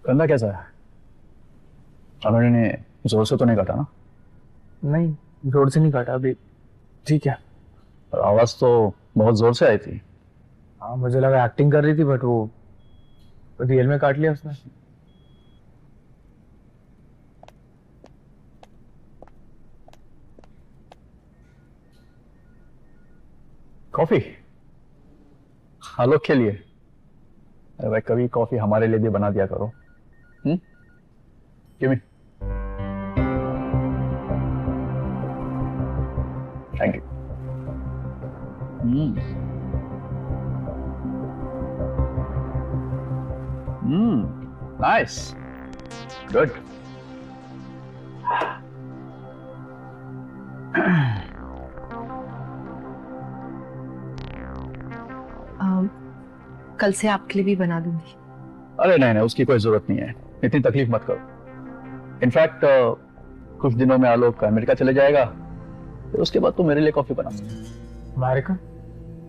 कंधा कैसा है? उन्होंने ने जोर से तो नहीं काटा ना? नहीं, जोर से नहीं काटा अभी। ठीक है। और आवाज तो बहुत जोर से आई थी। हाँ, मुझे लगा एक्टिंग कर रही थी, बट वो रियल में काट लिया उसने। कॉफी आलोक के लिए? अरे भाई, कभी कॉफी हमारे लिए भी बना दिया करो। Give me. Thank you. Nice, good. कल से आपके लिए भी बना दूंगी। अरे नहीं नहीं, उसकी कोई जरूरत नहीं है, इतनी तकलीफ मत करो। इनफैक्ट कुछ दिनों में आलोक अमेरिका चले जाएगा, फिर उसके बाद तो मेरे लिए कॉफी बना। अमेरिका?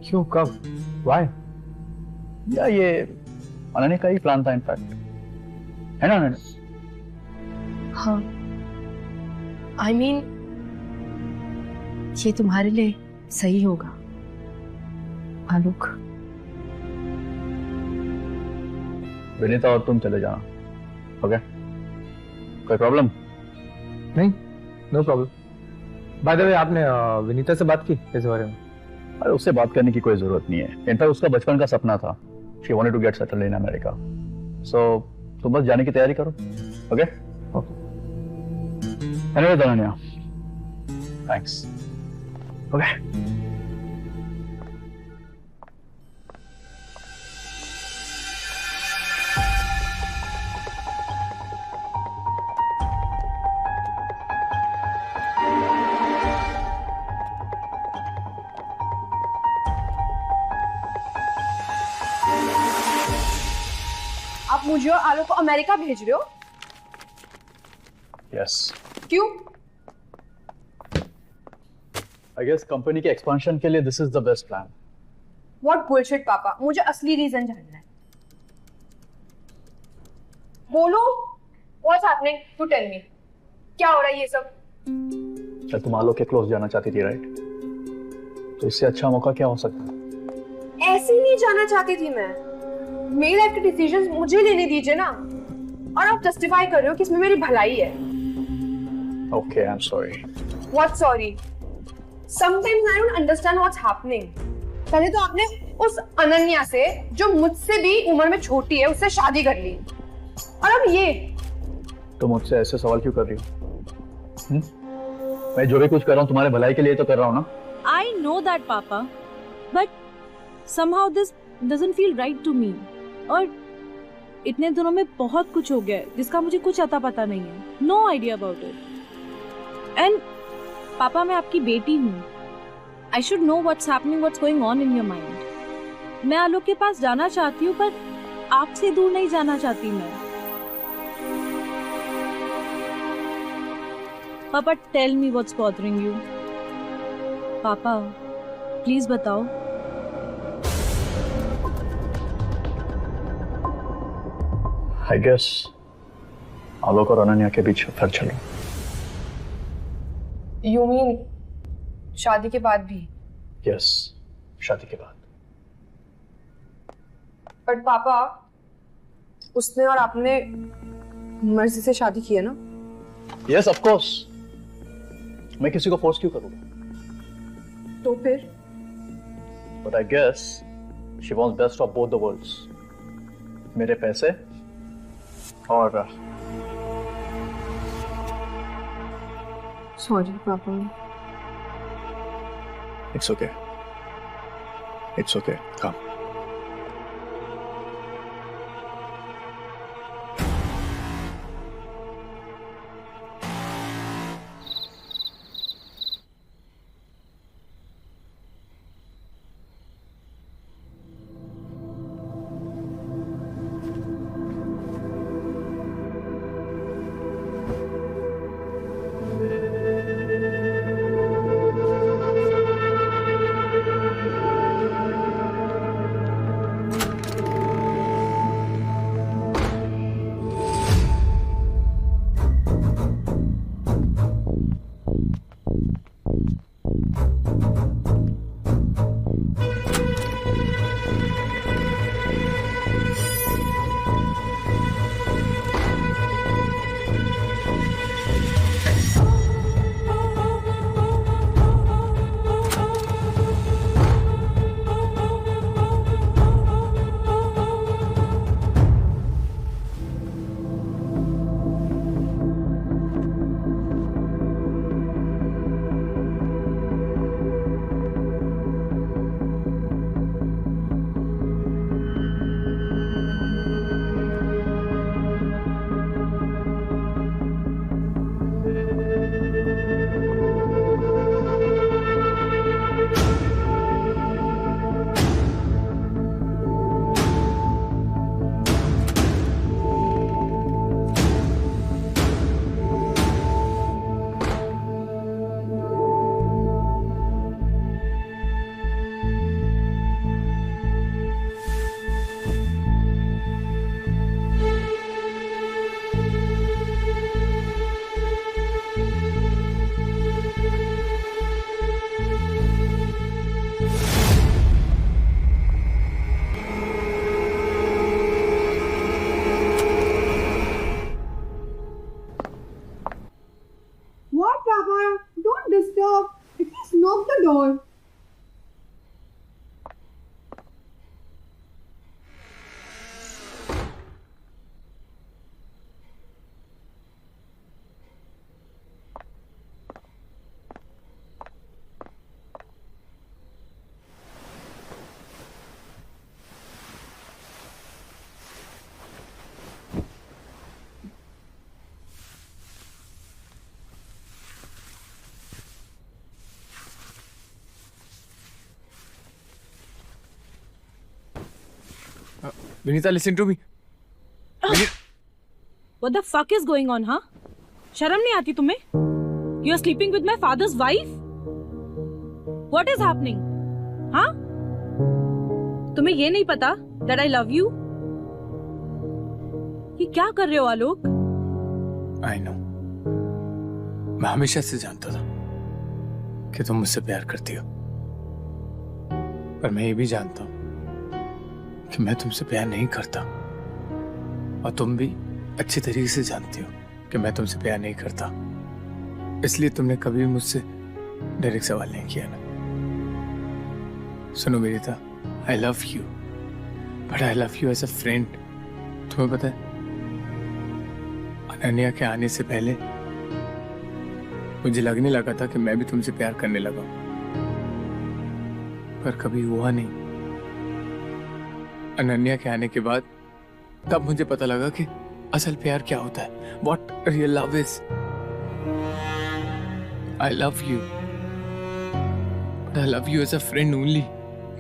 क्यों, कब, वाई? या ये अनन्या का ही प्लान था इनफैक्ट, है ना अनन्या? हाँ, आई मीन ये तुम्हारे लिए सही होगा आलोक। विनीता और तुम चले जाना, ओके? कोई प्रॉब्लम? नहीं, no problem. By the way, आपने विनीता से बात की इस बारे में? अरे उससे बात करने की कोई जरूरत नहीं है। इनफैक्ट उसका बचपन का सपना था, she wanted to get settled in America. So तुम बस जाने की तैयारी करो, okay? Anyway Ananya, thanks, okay? आप मुझे और आलोक को अमेरिका भेज रहे हो? यस। क्यों? आई गेस कंपनी के एक्सपेंशन के लिए this is the best plan. What bullshit पापा, मुझे असली रीजन जानना है। बोलो, what's happening, to tell me, क्या हो रहा है ये सब? क्या तुम आलोक के क्लोज जाना चाहती थी, राइट? तो इससे अच्छा मौका क्या हो सकता है? ऐसे ही नहीं जाना चाहती थी मैं। मेरी लाइफ के डिसीजंस मुझे लेने दीजिए ना। और आप जस्टिफाई कर रहे हो कि इसमें मेरी भलाई है। Okay, I am sorry. What sorry? Sometimes I don't understand what's happening. पहले तो आपने उस अनन्या से, जो मुझसे भी उम्र में छोटी है, उससे शादी कर ली, और अब ये। तुम मुझसे ऐसे सवाल क्यों कर रही हो? मैं जो भी कुछ कर रहा हूँ तुम्हारे भलाई के लिए तो कर रहा हूँ ना? I know that, Papa, but somehow this doesn't feel right to me. और इतने दिनों में बहुत कुछ हो गया है जिसका मुझे कुछ अता पता नहीं है। No idea about it. And पापा, मैं आपकी बेटी हूँ। I should know what's happening, what's going on in your mind. मैं आलोक के पास जाना चाहती हूँ, पर आपसे दूर नहीं जाना चाहती मैं। पापा, tell me what's bothering you. पापा, प्लीज बताओ। आई गेस आलोक और अनन्या के बीच फिर चलो। यू मीन शादी के बाद भी? यस, शादी के बाद। बट पापा, उसने और आपने मर्जी से शादी की है ना? Yes, of course. मैं किसी को फोर्स क्यों करूंगा? तो फिर? But I guess she wants best of both the worlds. मेरे पैसे और सॉरी पापा। It's okay, it's okay, come. door. Vinita, listen to me. What the fuck is going on, हाँ? शर्म नहीं आती तुम्हें? You are sleeping with my father's wife? What is happening? हाँ? तुम्हें ये नहीं पता that I love you? ये क्या कर रहे हो आलोक? I know. मैं हमेशा से जानता था कि तुम मुझसे प्यार करती हो, पर मैं ये भी जानता हूँ कि मैं तुमसे प्यार नहीं करता, और तुम भी अच्छी तरीके से जानती हो कि मैं तुमसे प्यार नहीं करता। इसलिए तुमने कभी भी मुझसे डायरेक्ट सवाल नहीं किया ना। सुनो Vinita, I love you, but I love you as a friend. तुम्हें पता है, अनन्या के आने से पहले मुझे लगने लगा था कि मैं भी तुमसे प्यार करने लगा, पर कभी हुआ नहीं। अनन्या के आने के बाद तब मुझे पता लगा कि असल प्यार क्या होता है, What real love is. I love you, but I love you as a friend only,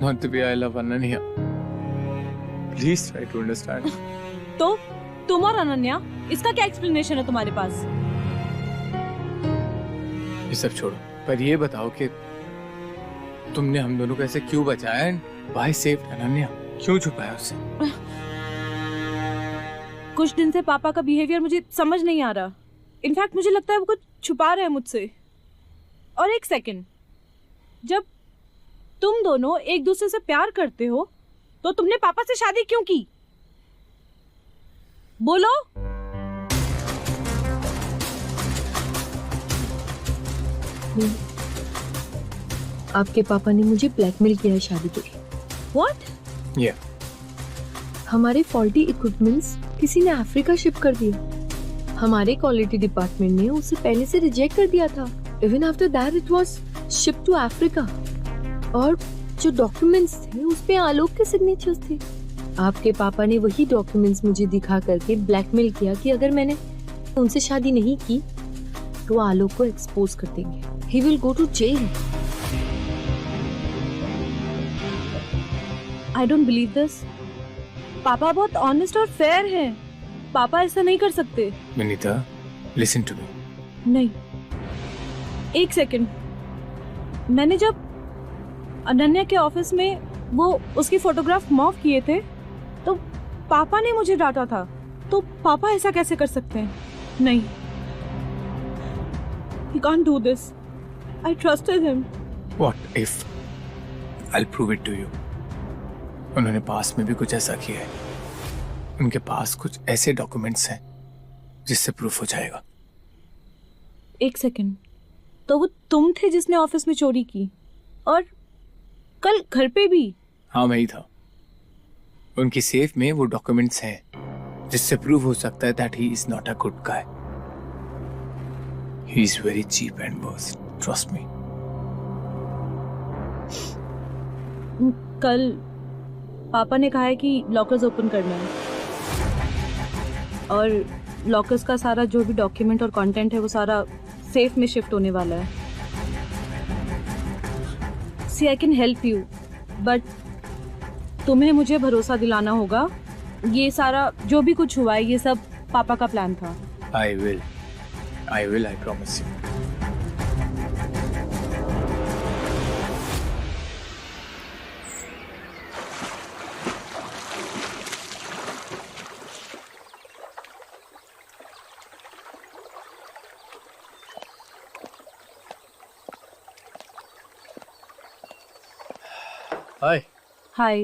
not the way I love Ananya. Please try to understand. तो तुम और अनन्या, इसका क्या एक्सप्लेनेशन है तुम्हारे पास? ये सब छोड़ो, पर ये बताओ कि तुमने हम दोनों को ऐसे क्यों बचाया? Why saved Ananya? क्यों छुपाया उससे? कुछ दिन से पापा का बिहेवियर मुझे समझ नहीं आ रहा। इनफैक्ट मुझे लगता है वो कुछ छुपा रहे हैं मुझसे। और एक सेकंड, जब तुम दोनों एक दूसरे से प्यार करते हो तो तुमने पापा से शादी क्यों की? बोलो। आपके पापा ने मुझे ब्लैकमेल किया है शादी के लिए। व्हाट? Yeah. हमारे फॉल्टी इक्विपमेंट्स किसी ने अफ्रीका शिप कर दिया। हमारे क्वालिटी डिपार्टमेंट ने उसे पहले से रिजेक्ट कर दिया था। Even after that it was ship to Africa. और जो डॉक्यूमेंट्स थे उस पे आलोक के सिग्नेचर्स थे। आपके पापा ने वही डॉक्यूमेंट्स मुझे दिखा करके ब्लैकमेल किया कि अगर मैंने उनसे शादी नहीं की तो आलोक को एक्सपोज कर देंगे। He will go to jail. I don't believe this. पापा बहुत ऑनेस्ट और फेयर हैं। पापा ऐसा नहीं कर सकते। Vinita, listen to me. नहीं, एक सेकंड। मैंने जब अनन्या के ऑफिस में वो उसकी फोटोग्राफ मॉर्फ किए थे तो पापा ने मुझे डांटा था। तो पापा ऐसा कैसे कर सकते हैं? नहीं, he can't do this. I trusted him. What if? I'll prove it to you. उन्होंने पास में भी कुछ ऐसा किया है। उनके पास कुछ ऐसे डॉक्यूमेंट्स हैं जिससे प्रूफ हो जाएगा। एक सेकंड, तो वो तुम थे जिसने ऑफिस में चोरी की और कल घर पे भी? हाँ, मैं ही था। उनकी सेफ में वो डॉक्यूमेंट्स हैं जिससे प्रूव हो सकता है that he is not a good guy. He is very cheap and worst, trust me. कल पापा ने कहा है कि लॉकर्स ओपन करना है और लॉकर्स का सारा जो भी डॉक्यूमेंट और कंटेंट है वो सारा सेफ में शिफ्ट होने वाला है। See I can help you, but तुम्हें मुझे भरोसा दिलाना होगा। ये सारा जो भी कुछ हुआ है ये सब पापा का प्लान था। I will, I promise you. Hi. Hi.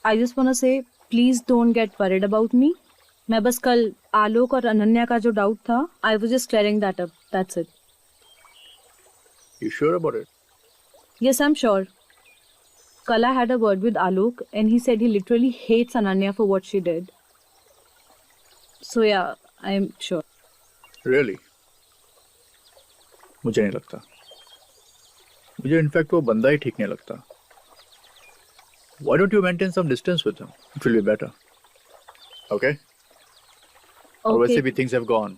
I just want to say, please don't get worried about me. मैं बस कल आलोक और अनन्या का जो डाउट था, I was just clearing that up. That's it. You sure about it? Yes, I'm sure. Kala had a word with Alok and he said he literally hates Ananya for what she did. So yeah, I'm sure. Really? मुझे नहीं लगता. मुझे in fact वो बंदा ही ठीक नहीं लगता. Why don't you maintain some distance with him? It will be better. Okay? और वैसे भी things have gone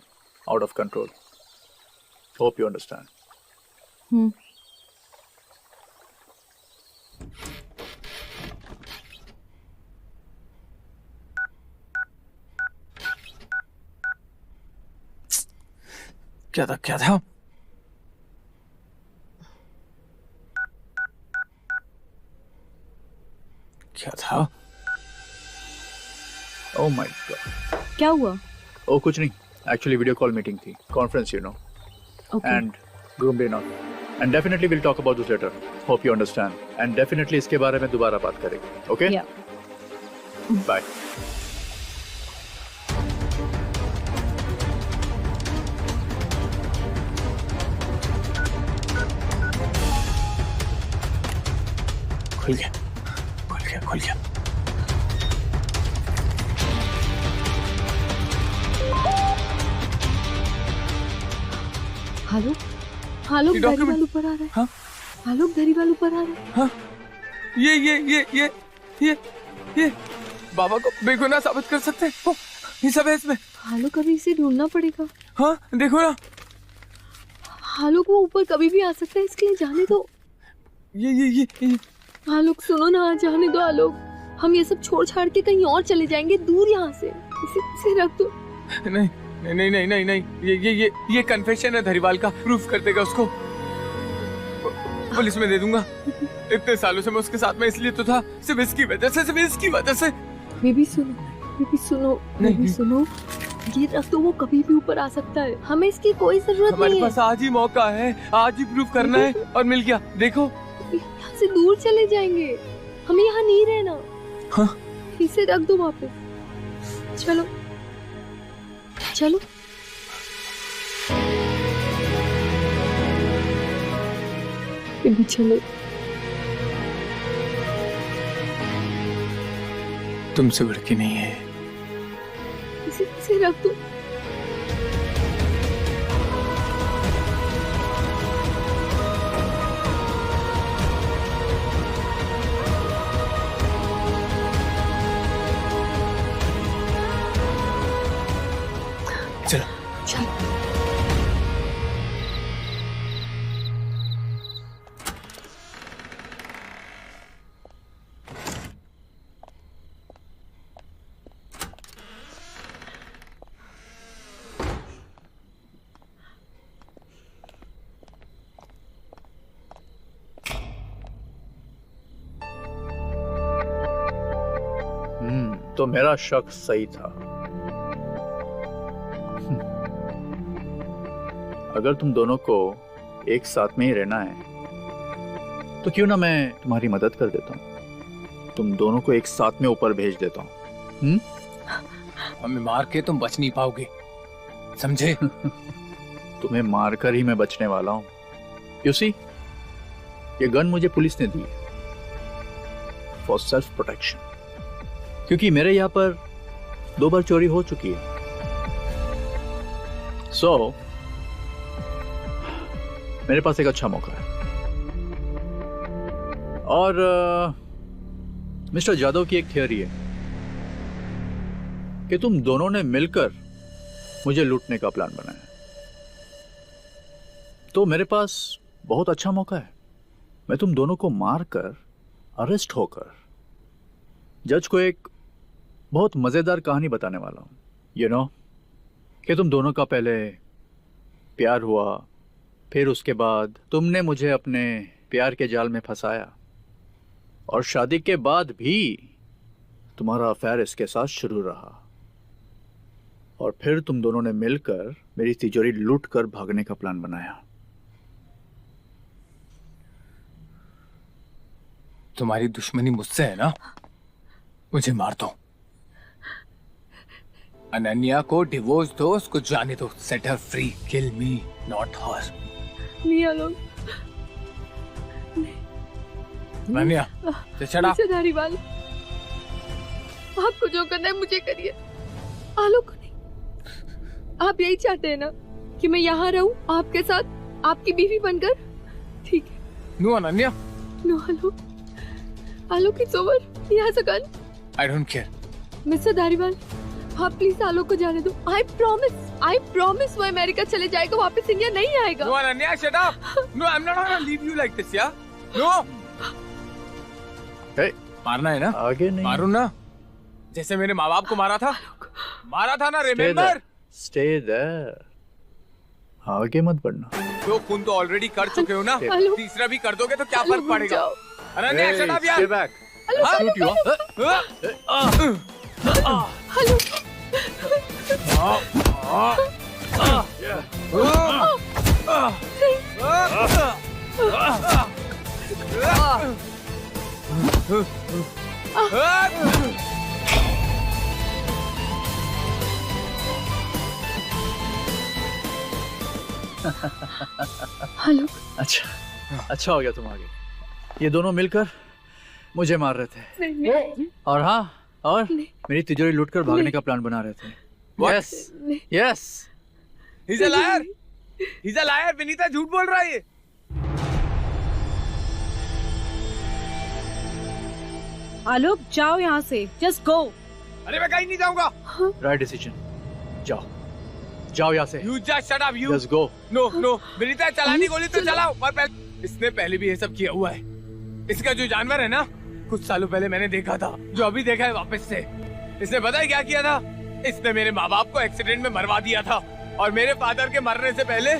out of control. Hope you understand. क्या था क्या था? क्या था? Oh my God. क्या हुआ? Oh कुछ नहीं. Actually video call meeting थी. Conference you know. Okay. And groomed enough. And definitely we'll talk about this later. Hope you understand. And definitely इसके बारे में दोबारा बात करेंगे. Okay? Yeah. Bye. खुल गया खुल गया खुल गया. आलोक आलोक ये धरीवाल document- ऊपर आ रहा है. हाँ? आलोक धरीवाल ऊपर आ रहा है. हाँ? ये बाबा को बेगुनाह साबित कर सकते हैं. ये सब है इसमें. आलोक अभी इसे ढूंढना पड़ेगा. हाँ देखो ना. आलोक वो ऊपर कभी भी आ सकता है, इसके लिए जाने दो. ये आलोक सुनो ना, जाने दो आलोक. हम ये सब छोड़ छाड़ के कहीं और चले जाएंगे, दूर यहाँ से. इसे रख दो. नहीं ये कन्फेशन है धरीवाल का. प्रूफ कर देगा उसको. पुलिस में दे दूंगा. इतने सालों से मैं उसके साथ में इसलिए तो था, सिर्फ इसकी वजह से. बेबी सुनो. ये रख दो, वो कभी भी ऊपर आ सकता है. हमें इसकी कोई जरूरत हमारे नहीं है. पास आज ही मौका है, आज ही प्रूफ करना है. और मिल गया. देखो यहाँ से दूर चले जाएंगे. हमें यहाँ नहीं रहना. हाँ? इसे रख दो वापस. चलो बेबी चलो. तुमसे बढ़ के नहीं है. इसे रख दो. चलो. तो मेरा शक सही था. अगर तुम दोनों को एक साथ में ही रहना है तो क्यों ना मैं तुम्हारी मदद कर देता हूँ. तुम दोनों को एक साथ में ऊपर भेज देता हूँ. हमें मार के तुम बच नहीं पाओगे, समझे? तुम्हें मारकर ही मैं बचने वाला हूँ. यू सी, ये गन मुझे पुलिस ने दी फॉर सेल्फ प्रोटेक्शन, क्योंकि मेरे यहाँ पर 2 बार चोरी हो चुकी है. सो मेरे पास एक अच्छा मौका है. और मिस्टर जादव की एक थियरी है कि तुम दोनों ने मिलकर मुझे लूटने का प्लान बनाया. तो मेरे पास बहुत अच्छा मौका है. मैं तुम दोनों को मारकर अरेस्ट होकर जज को एक बहुत मजेदार कहानी बताने वाला हूं. यू नो कि तुम दोनों का पहले प्यार हुआ, फिर उसके बाद तुमने मुझे अपने प्यार के जाल में फंसाया, और शादी के बाद भी तुम्हारा अफेयर इसके साथ शुरू रहा, और फिर तुम दोनों ने मिलकर मेरी तिजोरी लूट कर भागने का प्लान बनाया. तुम्हारी दुश्मनी मुझसे है ना? मुझे मार दो. अनन्या को डिवोर्स दो, उसको जाने दो, set her free, kill me not her. नहीं आलोक, अनन्या चढ़ा। मुझसे धारीवाल, आपको जो करना है मुझे करिए, आलोक को नहीं। आप यही चाहते हैं ना कि मैं यहाँ रहूं आपके साथ, आपकी बीवी बनकर? ठीक है। No Ananya, no Alok, Alok it's over, he has a gun. I don't care. Mister Dhariwal, आप प्लीज आलोक को जाने दो। आई प्रॉमिस वो अमेरिका चले जाएगा, वापस इंडिया नहीं आएगा। No Ananya, shut up. No, I am not gonna leave you like this, yeah? No. Hey, मारना है ना? आगे नहीं। मारू ना, जैसे मेरे माँ बाप को मारा था ना, रिमेम्बर? स्टे देयर, आगे मत बढ़ना। दो खून तो ऑलरेडी कर चुके हो ना, हेलो। तीसरा भी कर दोगे तो क्या हेलो, फर्क पड़ेगा? जाओ। अनन्या शट अप यार। Stay back. हाँ? Shoot you, huh? Hello, hello. अच्छा हो गया तुम आ गए। ये दोनों मिलकर मुझे मार रहे थे। नहीं, और हाँ, और नहीं। मेरी तिजोरी लूटकर भागने का प्लान बना रहे थे। What? यस नहीं। Yes. He's a liar. He's a liar. Vinita झूठ बोल रहा है ये। आलोक जाओ यहाँ से, जस्ट गो। अरे मैं कहीं नहीं जाऊंगा। राइट डिसीजन, जाओ जाओ यहाँ से। You just shut up, you. Just go. No. Vinita चलानी गोली तो चलाओ। और इसने पहले भी ये सब किया हुआ है। इसका जो जानवर है ना, कुछ सालों पहले मैंने देखा था, जो अभी देखा है वापस से। इसने पता है क्या किया था? इसने मेरे माँ बाप को एक्सीडेंट में मरवा दिया था, और मेरे फादर के मरने से पहले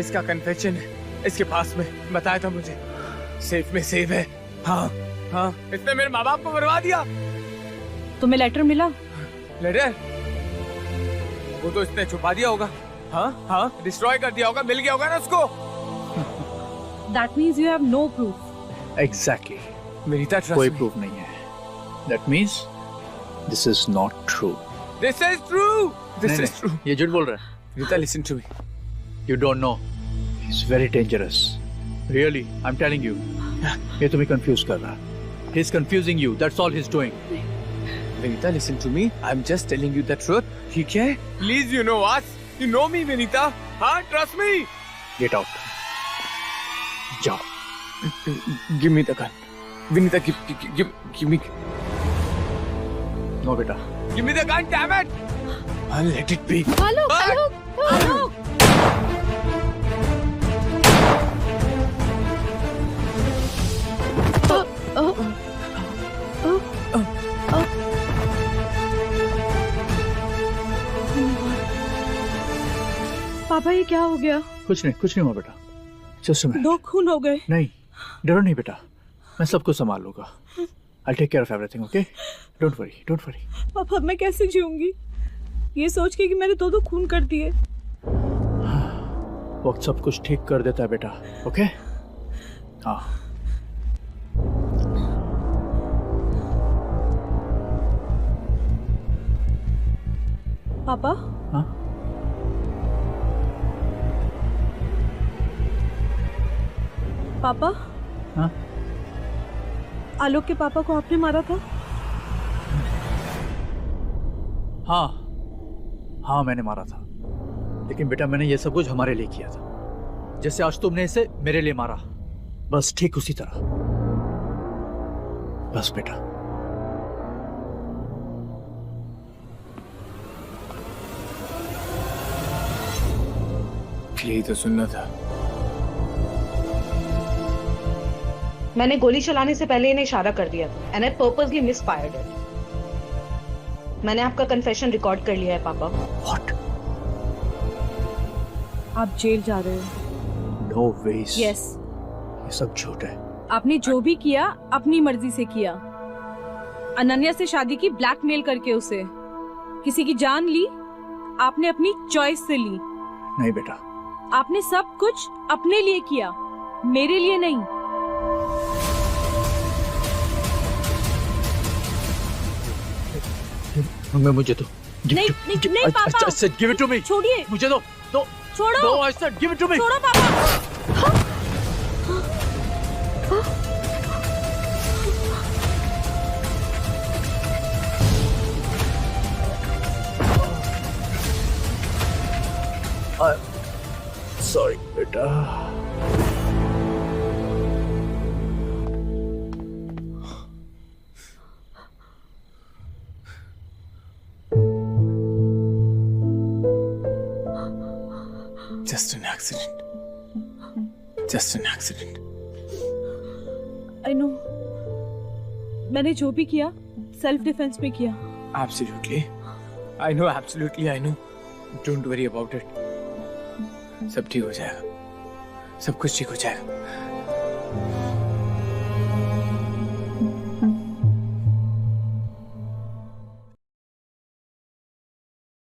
इसका कन्फेशन है इसके पास में, बताया था मुझे। सेफ में सेफ है। हाँ, इसने मेरे माँ बाप को मरवा दिया। तुम्हें लेटर मिला? लेटर? वो तो इसने छुपा दिया होगा। हाँ, डिस्ट्रॉय कर दिया होगा, मिल गया होगा ना उसको। That means you have no proof. Exactly, Vinita कोई ट्रस्ट प्रूफ नहीं है। That means this is not true. This is true. This is true. ये झूठ बोल रहा है। Vinita listen to me. You don't know, he is very dangerous. Really, I am telling you. ये तुम्हें कंफ्यूज कर रहा है। He is confusing you, that's all he is doing. Vinita listen to me, I am just telling you the truth, ठीक है? Please, you know us, you know me Vinita. हाँ, trust me. Get out, जाओ। Give me the gun. Vinita, give me. No बेटा, give me the gun, damn it. I'll let it be. Alok, Alok, Alok. पापा ये क्या हो गया? कुछ नहीं हुआ बेटा। Just a minute. 2 खून हो गए। नहीं, डरो नहीं बेटा, मैं सब कुछ संभाल लूंगा। I'll take care of everything, okay? Don't worry. पापा मैं कैसे जीऊंगी ये सोच के कि मैंने 2 खून कर दिए। वक्त सब कुछ ठीक कर देता है बेटा, ओके? हाँ। पापा, हाँ? पापा, हाँ? आलोक के पापा को आपने मारा था? हाँ, मैंने मारा था। लेकिन बेटा, मैंने ये सब कुछ हमारे लिए किया था, जैसे आज तुमने इसे मेरे लिए मारा, बस ठीक उसी तरह। बस बेटा। यही तो सुनना था। मैंने गोली चलाने से पहले इन्हें इशारा कर दिया था एंड आई पर्पसली मिसफायर्ड इट। मैंने आपका कन्फेशन रिकॉर्ड कर लिया है पापा। What? आप जेल जा रहे हो? No ways. यस। ये सब झूठ है। आपने जो भी किया अपनी मर्जी से किया। अनन्या से शादी की ब्लैकमेल करके उसे, किसी की जान ली आपने अपनी चॉइस से ली। नहीं बेटा, आपने सब कुछ अपने लिए किया, मेरे लिए नहीं। मैं मुझे तो नहीं नहीं नहीं पापा I said give it to me. छोड़िए मुझे दो दो छोड़ो दो I said give it to me. छोड़ो पापा Sorry बेटा. Just an accident. Just an accident. I know मैंने जो भी किया सेल्फ डिफेंस में किया Absolutely. I know, absolutely, I know. Don't worry about it. सब ठीक हो जाएगा. सब कुछ ठीक हो जाएगा.